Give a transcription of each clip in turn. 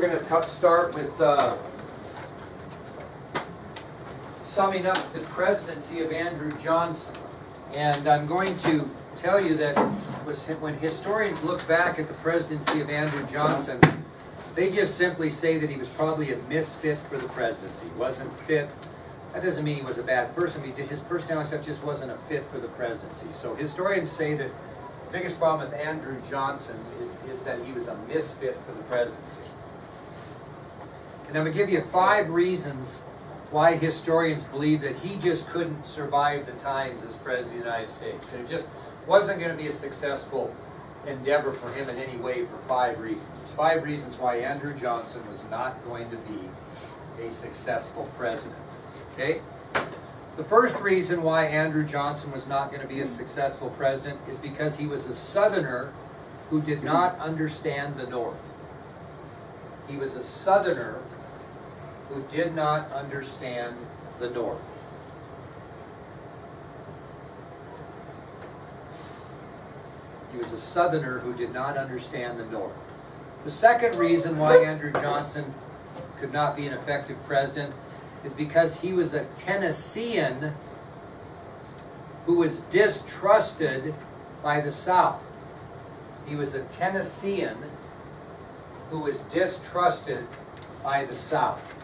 we're going to start with summing up the presidency of Andrew Johnson. And I'm going to tell you that when historians look back at the presidency of Andrew Johnson, they just simply say that he was probably a misfit for the presidency. He wasn't fit. That doesn't mean he was a bad person. His personality stuff just wasn't a fit for the presidency. So historians say that the biggest problem with Andrew Johnson is that he was a misfit for the presidency. And I'm going to give you 5 reasons why historians believe that he just couldn't survive the times as President of the United States. And it just wasn't going to be a successful endeavor for him in any way for 5 reasons. There's 5 reasons why Andrew Johnson was not going to be a successful president. Okay? The first reason why Andrew Johnson was not going to be a successful president is because he was a Southerner who did not understand the North. He was a Southerner who did not understand the North. He was a Southerner who did not understand the North. The second reason why Andrew Johnson could not be an effective president is because he was a Tennessean who was distrusted by the South. He was a Tennessean who was distrusted by the South.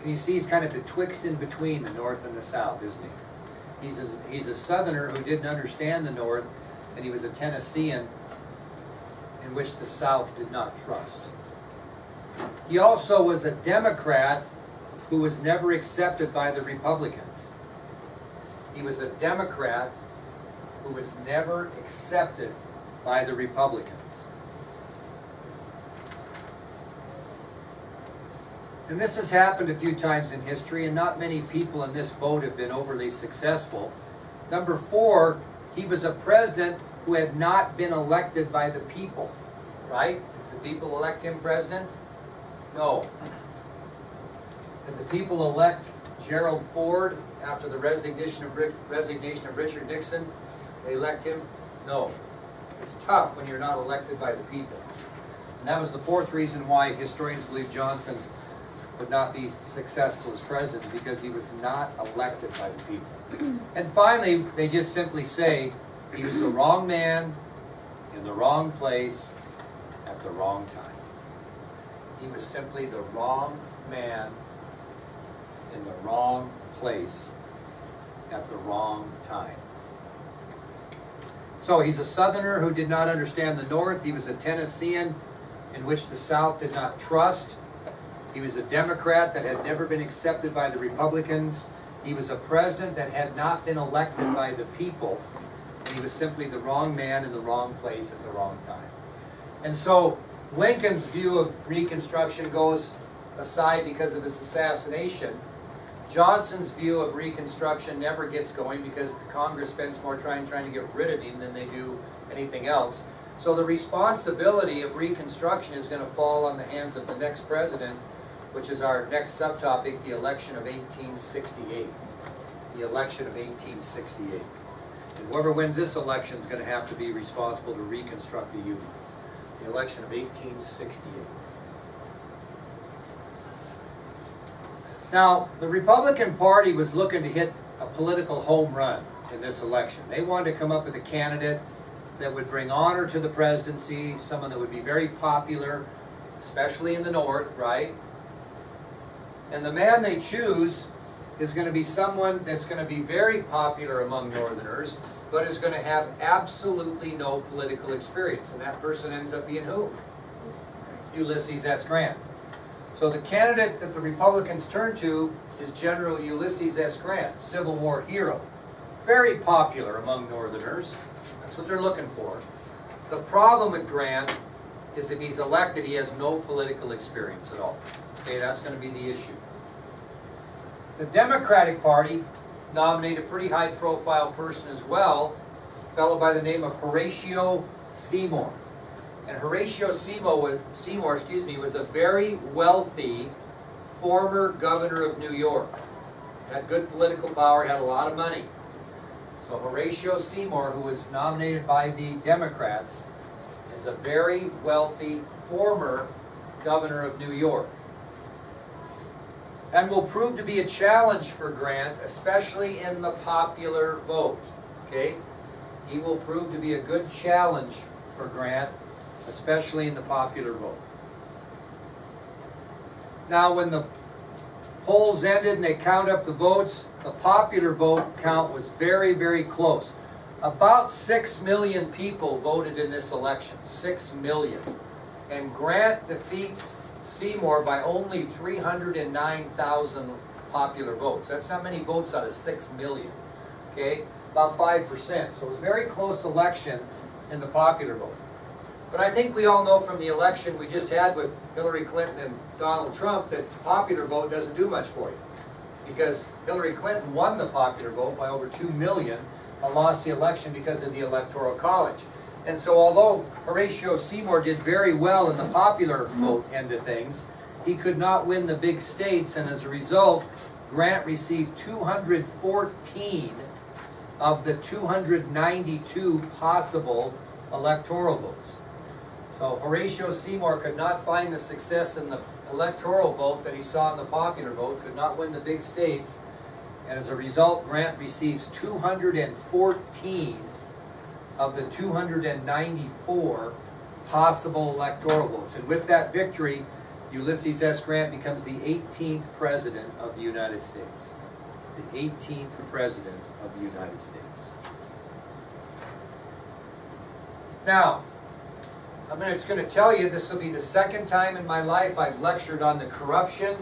And you see he's kind of betwixt in between the North and the South, isn't he? He's a Southerner who didn't understand the North, and he was a Tennessean in which the South did not trust. He also was a Democrat who was never accepted by the Republicans. He was a Democrat who was never accepted by the Republicans. And this has happened a few times in history, and not many people in this boat have been overly successful. Number 4, he was a president who had not been elected by the people, right? Did the people elect him president? No. Did the people elect Gerald Ford after the resignation of Richard Nixon? They elect him? No. It's tough when you're not elected by the people. And that was the 4th reason why historians believe Johnson would not be successful as president, because he was not elected by the people. And finally, they just simply say he was the wrong man in the wrong place at the wrong time. He was simply the wrong man in the wrong place at the wrong time. So he's a Southerner who did not understand the North. He was a Tennessean in which the South did not trust. He was a Democrat that had never been accepted by the Republicans. He was a president that had not been elected by the people. And he was simply the wrong man in the wrong place at the wrong time. And so Lincoln's view of Reconstruction goes aside because of his assassination. Johnson's view of Reconstruction never gets going because the Congress spends more time trying to get rid of him than they do anything else. So the responsibility of Reconstruction is going to fall on the hands of the next president, which is our next subtopic, the election of 1868. The election of 1868. And whoever wins this election is going to have to be responsible to reconstruct the Union. The election of 1868. Now, the Republican Party was looking to hit a political home run in this election. They wanted to come up with a candidate that would bring honor to the presidency, someone that would be very popular, especially in the North, right? And the man they choose is going to be someone that's going to be very popular among Northerners, but is going to have absolutely no political experience. And that person ends up being who? Ulysses S. Grant. So the candidate that the Republicans turn to is General Ulysses S. Grant, Civil War hero. Very popular among Northerners. That's what they're looking for. The problem with Grant is if he's elected, he has no political experience at all. Okay, that's going to be the issue. The Democratic Party nominated a pretty high-profile person as well, a fellow by the name of Horatio Seymour. And Horatio Seymour was a very wealthy former governor of New York. Had good political power, had a lot of money. So Horatio Seymour, who was nominated by the Democrats, is a very wealthy former governor of New York, and will prove to be a challenge for Grant, especially in the popular vote. Okay? He will prove to be a good challenge for Grant, especially in the popular vote. Now, when the polls ended and they count up the votes, the popular vote count was very, very close. About 6 million people voted in this election. 6 million. And Grant defeats Seymour by only 309,000 popular votes. That's not many votes out of 6 million. Okay? About 5%. So it was a very close election in the popular vote. But I think we all know from the election we just had with Hillary Clinton and Donald Trump that the popular vote doesn't do much for you. Because Hillary Clinton won the popular vote by over 2 million and lost the election because of the Electoral College. And so although Horatio Seymour did very well in the popular vote end of things, he could not win the big states, and as a result, Grant received 214 of the 292 possible electoral votes. So Horatio Seymour could not find the success in the electoral vote that he saw in the popular vote, could not win the big states, and as a result, Grant receives 214 of the 294 possible electoral votes. And with that victory, Ulysses S. Grant becomes the 18th President of the United States. The 18th President of the United States. Now, I'm just going to tell you, this will be the second time in my life I've lectured on the corruption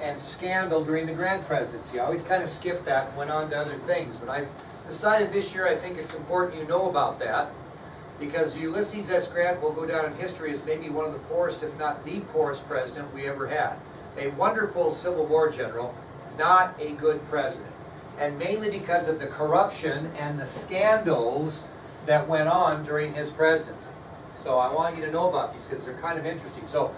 and scandal during the Grant presidency. I always kind of skipped that and went on to other things, but I've decided this year I think it's important you know about that, because Ulysses S. Grant will go down in history as maybe one of the poorest, if not the poorest president we ever had. A wonderful Civil War general, not a good president. And mainly because of the corruption and the scandals that went on during his presidency. So I want you to know about these because they're kind of interesting. So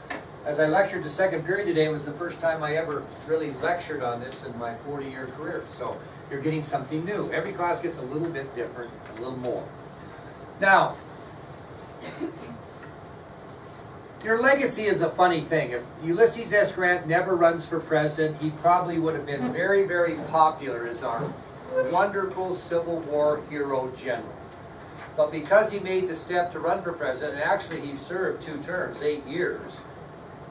as I lectured the second period today, it was the first time I ever really lectured on this in my 40-year career. So you're getting something new. Every class gets a little bit different, a little more. Now, your legacy is a funny thing. If Ulysses S. Grant never runs for president, he probably would have been very, very popular as our wonderful Civil War hero general. But because he made the step to run for president, and actually he served 2 terms, 8 years,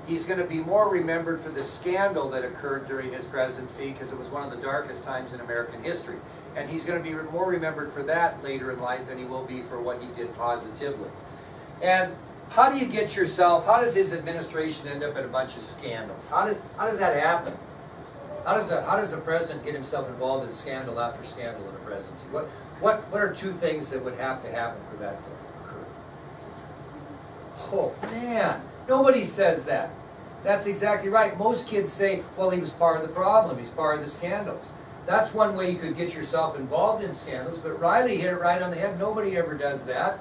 he's going to be more remembered for the scandal that occurred during his presidency, because it was one of the darkest times in American history. And he's going to be more remembered for that later in life than he will be for what he did positively. And how do you get yourself, how does his administration end up in a bunch of scandals? How does that happen? How does a president get himself involved in scandal after scandal in a presidency? What are 2 things that would have to happen for that to occur? Oh man, nobody says that. That's exactly right. Most kids say, well, he was part of the problem, he's part of the scandals. That's one way you could get yourself involved in scandals, but Riley hit it right on the head. Nobody ever does that.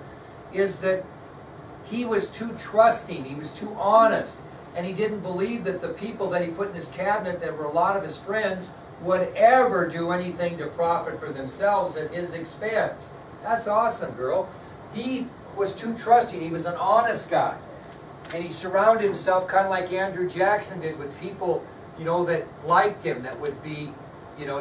Is that he was too trusting, he was too honest, and he didn't believe that the people that he put in his cabinet that were a lot of his friends would ever do anything to profit for themselves at his expense. That's awesome, girl. He was too trusting. He was an honest guy. And he surrounded himself kind of like Andrew Jackson did with people, that liked him, that would be,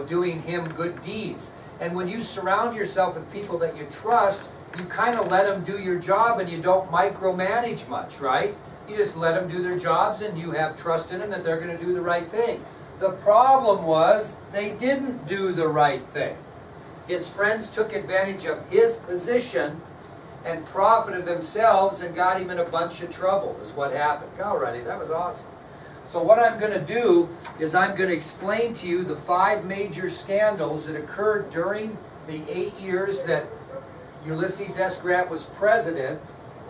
doing him good deeds. And when you surround yourself with people that you trust, you kind of let them do your job and you don't micromanage much, right? You just let them do their jobs and you have trust in them that they're going to do the right thing. The problem was they didn't do the right thing. His friends took advantage of his position and profited themselves and got him in a bunch of trouble, is what happened. Go, Riley, that was awesome. So what I'm going to do is I'm going to explain to you the 5 major scandals that occurred during the 8 years that Ulysses S. Grant was president,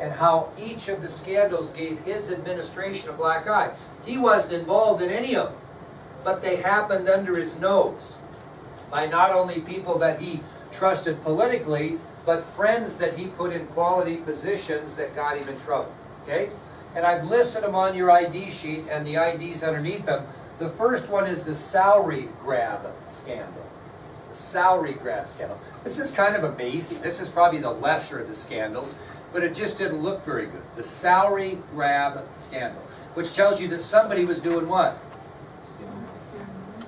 and how each of the scandals gave his administration a black eye. He wasn't involved in any of them, but they happened under his nose by not only people that he trusted politically, but friends that he put in quality positions that got him in trouble. Okay? And I've listed them on your ID sheet and the IDs underneath them. The first one is the salary grab scandal. The salary grab scandal. This is kind of amazing. This is probably the lesser of the scandals. but it just didn't look very good. The salary grab scandal, which tells you that somebody was doing what?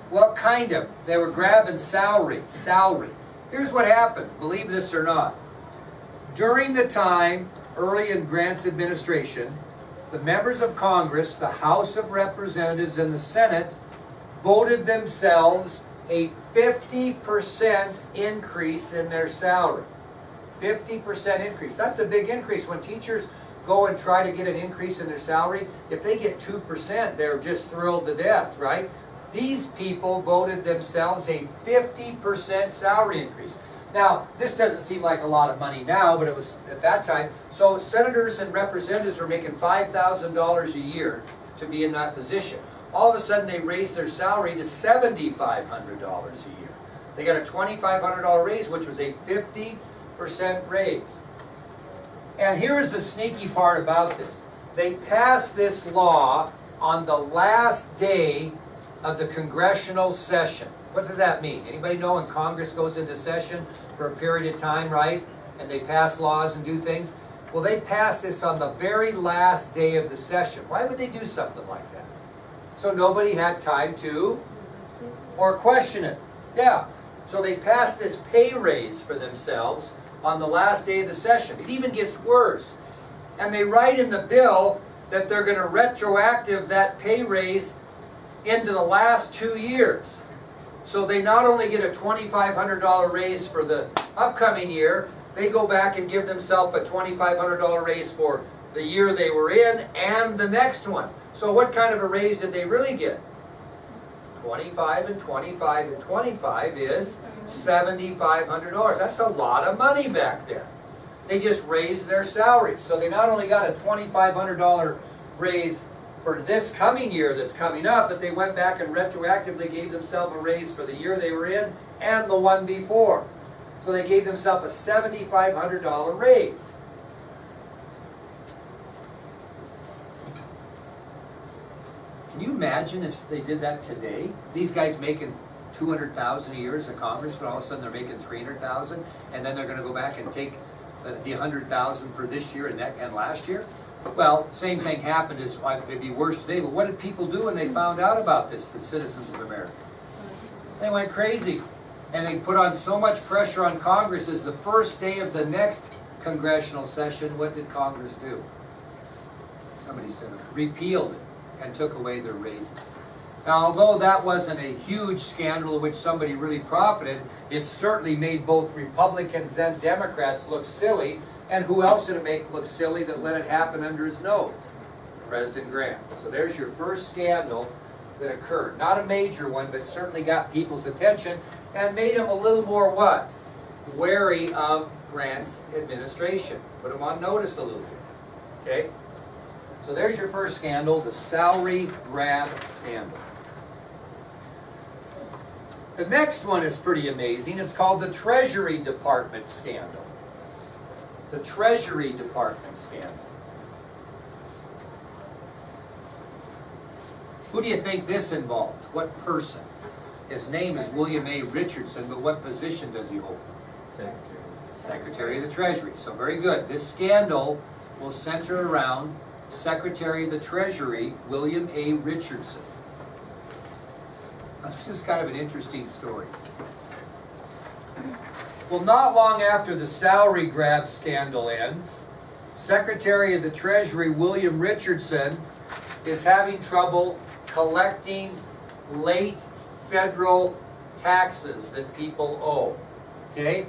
Well, kind of. They were grabbing salary. Here's what happened, believe this or not. During the time early in Grant's administration, the members of Congress, the House of Representatives, and the Senate voted themselves a 50% increase in their salary. 50% increase. That's a big increase. When teachers go and try to get an increase in their salary, if they get 2%, they're just thrilled to death, right? These people voted themselves a 50% salary increase. Now, this doesn't seem like a lot of money now, but it was at that time. So senators and representatives were making $5,000 a year to be in that position. All of a sudden, they raised their salary to $7,500 a year. They got a $2,500 raise, which was a 50% raise. And here's the sneaky part about this. They passed this law on the last day of the congressional session. What does that mean? Anybody know when Congress goes into session for a period of time, right? And they pass laws and do things? Well, they passed this on the very last day of the session. Why would they do something like that? So nobody had time to or question it. Yeah. So they passed this pay raise for themselves on the last day of the session. It even gets worse. And they write in the bill that they're going to retroactive that pay raise into the last 2 years. So they not only get a $2,500 raise for the upcoming year, they go back and give themselves a $2,500 raise for the year they were in and the next one. So what kind of a raise did they really get? 25 and 25 and 25 is $7,500. That's a lot of money back then. They just raised their salaries. So they not only got a $2,500 raise for this coming year that's coming up, but they went back and retroactively gave themselves a raise for the year they were in and the one before. So they gave themselves a $7,500 raise. Can you imagine if they did that today? These guys making $200,000 a year as a congressman, all of a sudden they're making $300,000, and then they're going to go back and take the $100,000 for this year and last year? Well, same thing happened. It'd be worse today, but what did people do when they found out about this, the citizens of America? They went crazy, and they put on so much pressure on Congress. As the first day of the next congressional session, what did Congress do? Somebody said it. Repealed it and took away their raises. Now, although that wasn't a huge scandal in which somebody really profited, it certainly made both Republicans and Democrats look silly. And who else did it make look silly that let it happen under his nose? President Grant. So there's your first scandal that occurred. Not a major one, but certainly got people's attention and made them a little more what? Wary of Grant's administration. Put them on notice a little bit. Okay? So there's your first scandal, the salary grab scandal. The next one is pretty amazing. It's called the Treasury Department scandal. The Treasury Department scandal. Who do you think this involved? What person? His name is William A. Richardson, but what position does he hold? Secretary. Secretary of the Treasury. So very good. This scandal will center around Secretary of the Treasury, William A. Richardson. Now, this is kind of an interesting story. Well, not long after the salary grab scandal ends, Secretary of the Treasury, William Richardson, is having trouble collecting late federal taxes that people owe. Okay?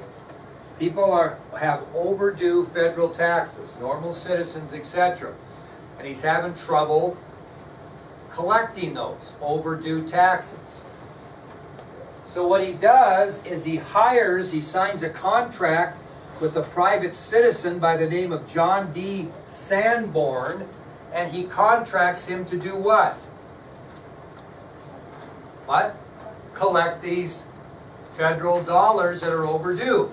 People have overdue federal taxes, normal citizens, etc. And he's having trouble collecting those overdue taxes. So what he does is he signs a contract with a private citizen by the name of John D. Sanborn, and he contracts him to do what? What? Collect these federal dollars that are overdue.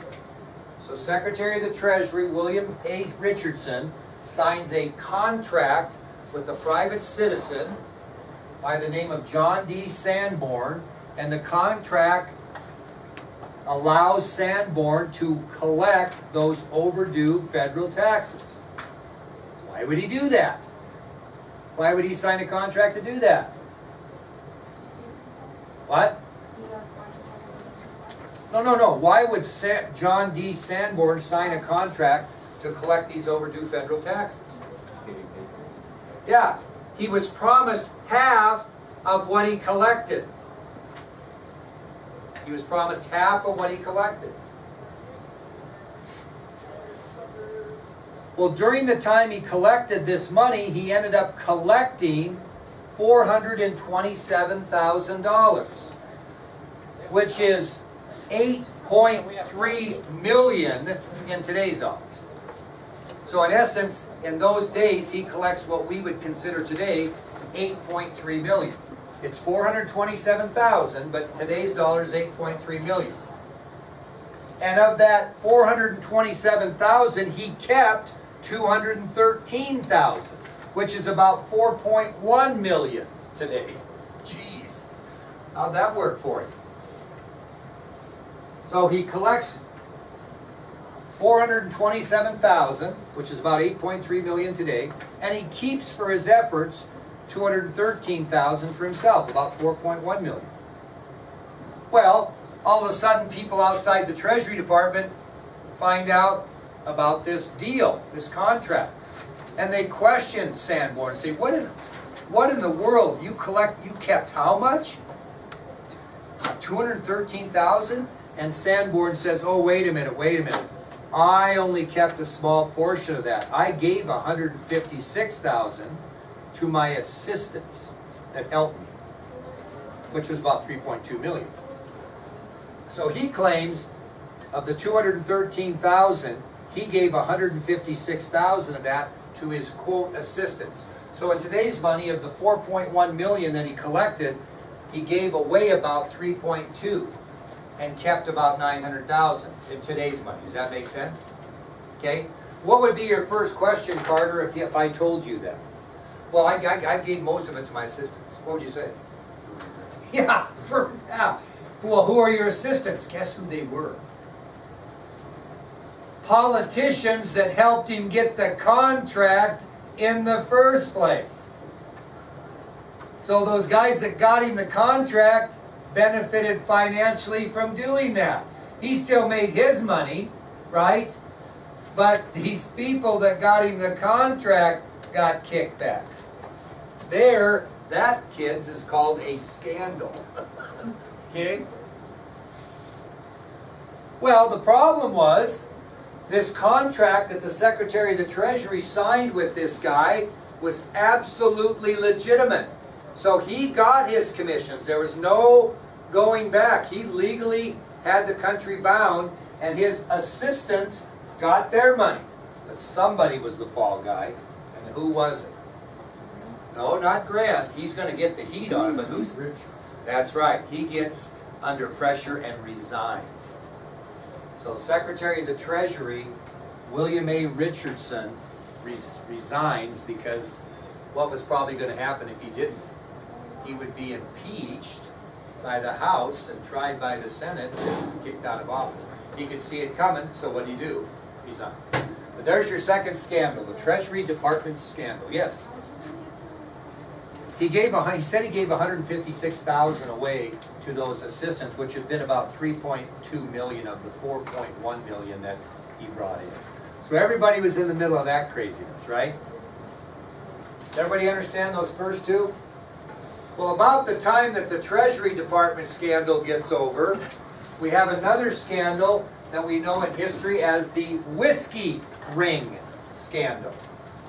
So Secretary of the Treasury, William A. Richardson, signs a contract with a private citizen by the name of John D. Sanborn, and the contract allows Sanborn to collect those overdue federal taxes. Why would he do that? Why would he sign a contract to do that? What? No. Why would John D. Sanborn sign a contract to collect these overdue federal taxes? Yeah, he was promised half of what he collected. He was promised half of what he collected. Well, during the time he collected this money, he ended up collecting $427,000, which is $8.3 million in today's dollars. So in essence, in those days, he collects what we would consider today $8.3 million. It's $427,000, but today's dollars $8.3 million. And of that $427,000, he kept $213,000, which is about $4.1 million today. Jeez, how'd that work for you? So he collects $427,000, which is about $8.3 million today, and he keeps for his efforts $213,000 for himself, about $4.1 million. Well, all of a sudden, people outside the Treasury Department find out about this deal, this contract, and they question Sanborn and say, "What in the world? You kept how much? $213,000?" And Sanborn says, "Oh, wait a minute. I only kept a small portion of that. I gave $156,000 to my assistants that helped me, which was about $3.2 million. So he claims of the $213,000, he gave $156,000 of that to his quote assistants. So in today's money, of the $4.1 million that he collected, he gave away about $3.2 and kept about $900,000 in today's money. Does that make sense? Okay. What would be your first question, Carter, if I told you that? Well, I gave most of it to my assistants. What would you say? Yeah, for now. Well, who are your assistants? Guess who they were? Politicians that helped him get the contract in the first place. So those guys that got him the contract benefited financially from doing that. He still made his money, right? But these people that got him the contract got kickbacks. That, kids, is called a scandal. Okay? Well, the problem was, this contract that the Secretary of the Treasury signed with this guy was absolutely legitimate. So he got his commissions. There was no going back. He legally had the country bound, and his assistants got their money. But somebody was the fall guy, and who was it? No, not Grant. He's going to get the heat on him, but who's Richard? That's right. He gets under pressure and resigns. So Secretary of the Treasury, William A. Richardson, resigns because what was probably going to happen if he didn't? He would be impeached by the House and tried by the Senate and kicked out of office. He could see it coming, so what did he do? Resign. But there's your second scandal, the Treasury Department scandal. Yes? He said he gave $156,000 away to those assistants, which had been about $3.2 million of the $4.1 million that he brought in. So everybody was in the middle of that craziness, right? Does everybody understand those first two? Well, about the time that the Treasury Department scandal gets over, we have another scandal that we know in history as the whiskey ring scandal.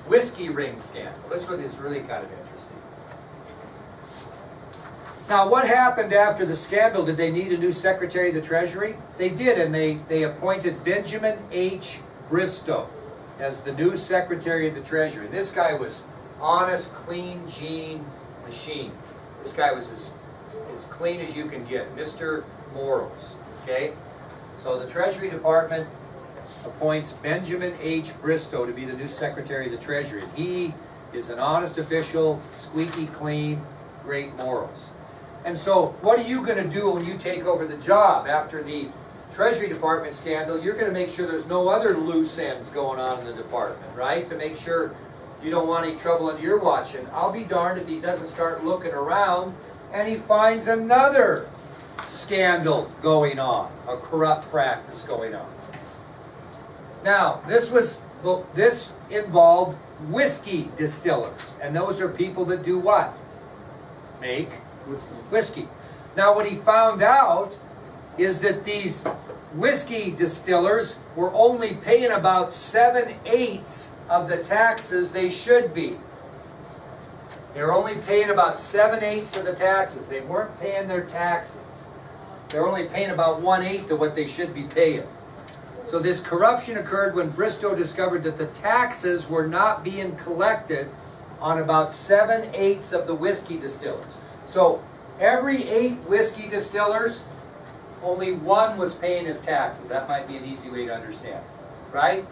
Whiskey ring scandal. This one is really kind of interesting. Now, what happened after the scandal? Did they need a new Secretary of the Treasury? They did, and they appointed Benjamin H. Bristow as the new Secretary of the Treasury. This guy was honest, clean Gene machine. This guy was as clean as you can get. Mr. Morals, okay? So the Treasury Department appoints Benjamin H. Bristow to be the new Secretary of the Treasury. He is an honest official, squeaky clean, great morals. And so what are you going to do when you take over the job after the Treasury Department scandal? You're going to make sure there's no other loose ends going on in the department, right? To make sure You don't want any trouble and you're watching. I'll be darned if he doesn't start looking around and he finds another scandal going on, a corrupt practice going on. Now, this involved whiskey distillers, and those are people that do what? Make whiskey. Now, what he found out is that these whiskey distillers were only paying about 7/8 of the taxes they should be. They're only paying about 7/8 of the taxes. They weren't paying their taxes. They're only paying about 1/8 of what they should be paying. So this corruption occurred when Bristow discovered that the taxes were not being collected on about 7/8 of the whiskey distillers. So every 8 whiskey distillers, only 1 was paying his taxes. That might be an easy way to understand, right?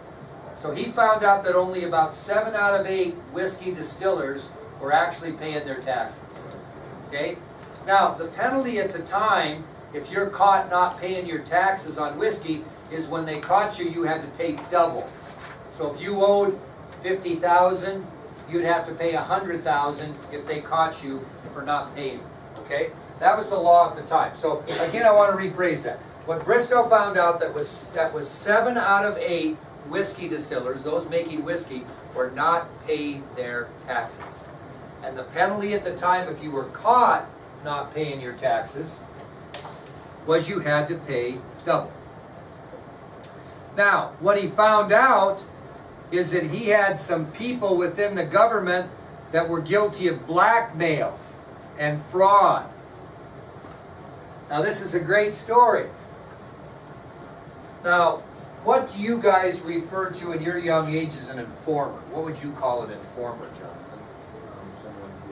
So he found out that only about 7 out of 8 whiskey distillers were actually paying their taxes. Okay? Now, the penalty at the time, if you're caught not paying your taxes on whiskey, is when they caught you, you had to pay double. So if you owed $50,000, you'd have to pay $100,000 if they caught you for not paying. Okay? That was the law at the time. So again, I want to rephrase that. What Bristow found out that was 7 out of 8 whiskey distillers, those making whiskey, were not paying their taxes. And the penalty at the time, if you were caught not paying your taxes, was you had to pay double. Now, what he found out is that he had some people within the government that were guilty of blackmail and fraud. Now, this is a great story. Now, what do you guys refer to in your young age as an informer? What would you call an informer, John?